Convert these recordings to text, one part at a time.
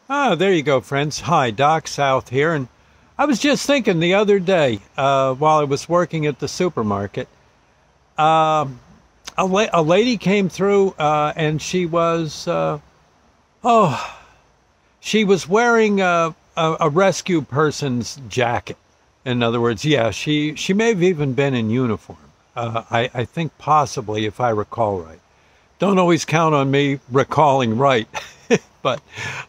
Ah, there you go, friends. Hi, Doc South here. And I was just thinking the other day, while I was working at the supermarket, um, a lady came through, and oh, she was wearing a rescue person's jacket. In other words, yeah, she may have even been in uniform. I think possibly, if I recall right. Don't always count on me recalling right, but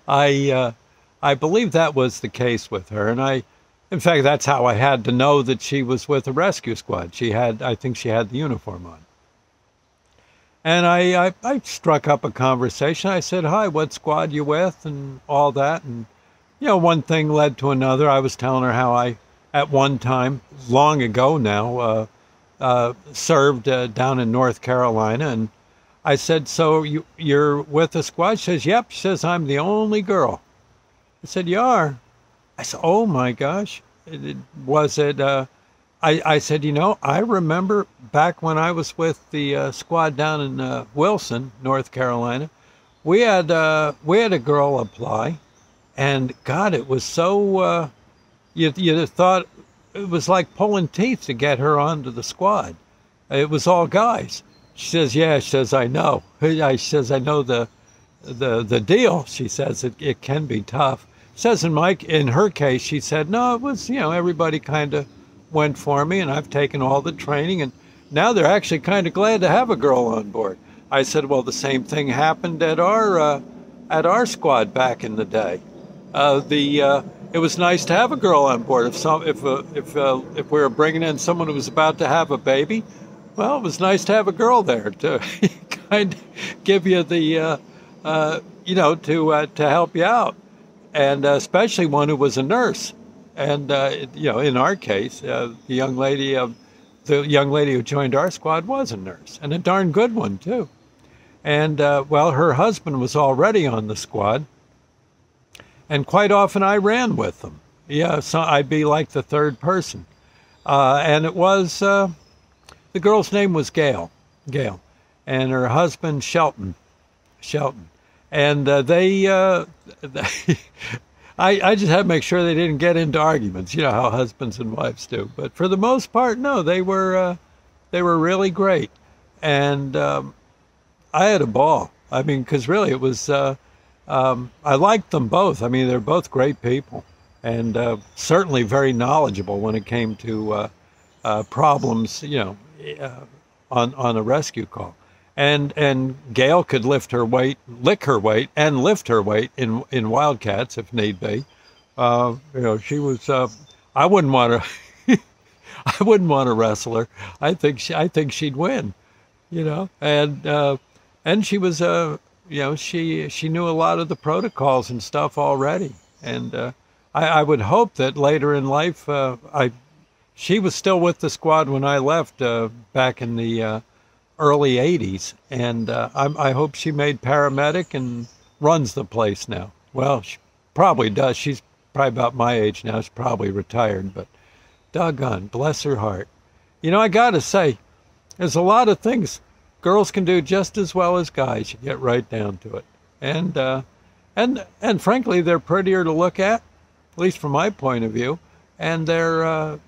I I believe that was the case with her, and in fact, that's how I had to know that she was with a rescue squad. I think she had the uniform on, and I struck up a conversation. I said, "Hi, what squad you with?" and all that, and one thing led to another. I was telling her how I, at one time, long ago now, served down in North Carolina, and I said, "So you're with a squad?" She says, "Yep." She says, "I'm the only girl." I said, "You are?" I said, "Oh my gosh." Was it, I said, I remember back when I was with the squad down in Wilson, North Carolina, we had a girl apply, and God, it was so, you'd have thought it was like pulling teeth to get her onto the squad. It was all guys. She says, "Yeah." She says, "I know." She says, "I know the deal." She says it can be tough. Says in her case, she said, "No, it was, everybody kind of went for me, and I've taken all the training, and now they're actually kind of glad to have a girl on board." I said, "Well, the same thing happened at our squad back in the day. The It was nice to have a girl on board. If we were bringing in someone who was about to have a baby, well, it was nice to have a girl there to kind of give you to help you out, and especially one who was a nurse. And in our case, the young lady who joined our squad was a nurse, and a darn good one too. And well, her husband was already on the squad, and quite often I ran with them. Yeah, so I'd be like the third person, and it was the girl's name was Gail, and her husband Shelton, and I just had to make sure they didn't get into arguments. You know how husbands and wives do. But for the most part, no, they were really great, and I had a ball. I mean, because really it was I liked them both. I mean, they're both great people, and certainly very knowledgeable when it came to problems. On a rescue call. And Gail could lick her weight, and lift her weight in Wildcats if need be. She was. I wouldn't want to. I wouldn't want to wrestle her. I think she'd win. And she was. She knew a lot of the protocols and stuff already. And I would hope that later in life, she was still with the squad when I left back in the early 80s, and I hope she made paramedic and runs the place now. Well, she probably does. She's probably about my age now. She's probably retired, but doggone, bless her heart. I got to say, there's a lot of things girls can do just as well as guys. You get right down to it. And frankly, they're prettier to look at least from my point of view. And they're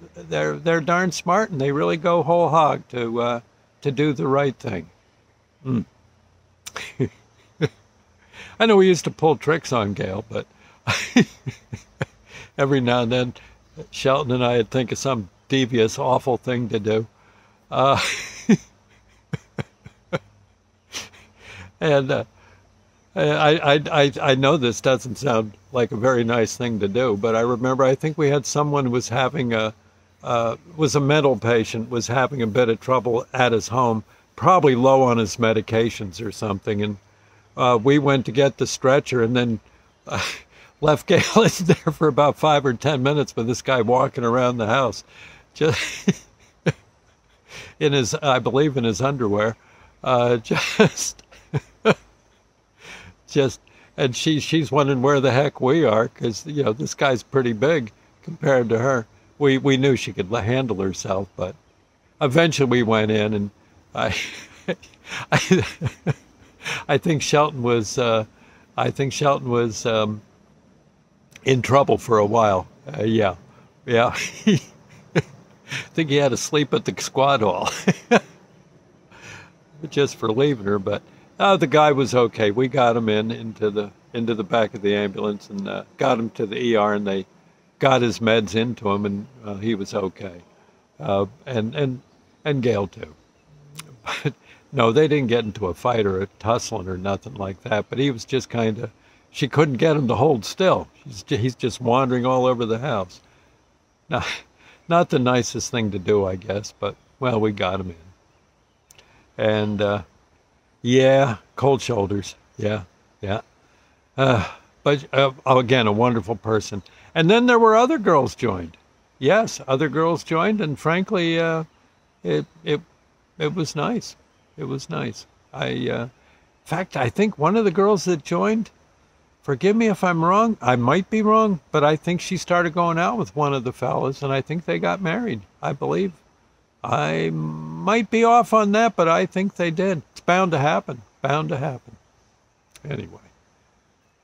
darn smart, and they really go whole hog to do the right thing. Mm. I know we used to pull tricks on Gail, but every now and then, Shelton and I'd think of some devious, awful thing to do. And I know this doesn't sound like a very nice thing to do, but I remember I think we had someone who was having was a mental patient, was having a bit of trouble at his home, probably low on his medications or something, and we went to get the stretcher, and then left Gail in there for about 5 or 10 minutes with this guy walking around the house, just I believe in his underwear, just. And she's wondering where the heck we are, because this guy's pretty big compared to her. We knew she could handle herself, but eventually we went in, and I I think Shelton was in trouble for a while. Yeah, yeah. I think he had to sleep at the squad hall just for leaving her. But the guy was okay. We got him into the back of the ambulance and got him to the ER, and they got his meds into him, and he was okay. And Gail too. But no, they didn't get into a fight or a tussling or nothing like that. But he was just kind of, she couldn't get him to hold still. He's just wandering all over the house. Not, not the nicest thing to do, I guess, but well, we got him in. And yeah, cold shoulders. Yeah, yeah. But again, a wonderful person. And then there were other girls joined. Yes, other girls joined, and frankly, it it it was nice. It was nice. In fact, I think one of the girls that joined, forgive me if I'm wrong, I might be wrong, but I think she started going out with one of the fellas, and I think they got married, I believe. I might be off on that, but I think they did. It's bound to happen. Bound to happen.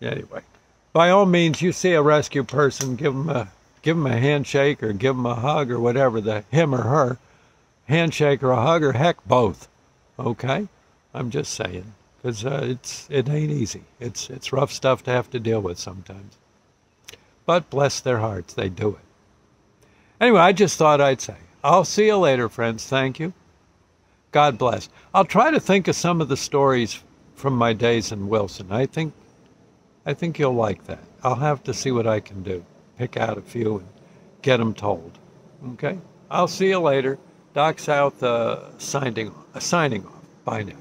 Anyway, by all means, you see a rescue person, give them a handshake or give them a hug or whatever, him or her, handshake or a hug or heck both. Okay, I'm just saying, because it ain't easy. It's rough stuff to have to deal with sometimes. But bless their hearts, they do it. Anyway, I just thought I'd say, I'll see you later, friends. Thank you. God bless. I'll try to think of some of the stories from my days in Wilson. I think you'll like that. I'll have to see what I can do. Pick out a few and get them told. Okay? I'll see you later. Doc South signing off. Bye now.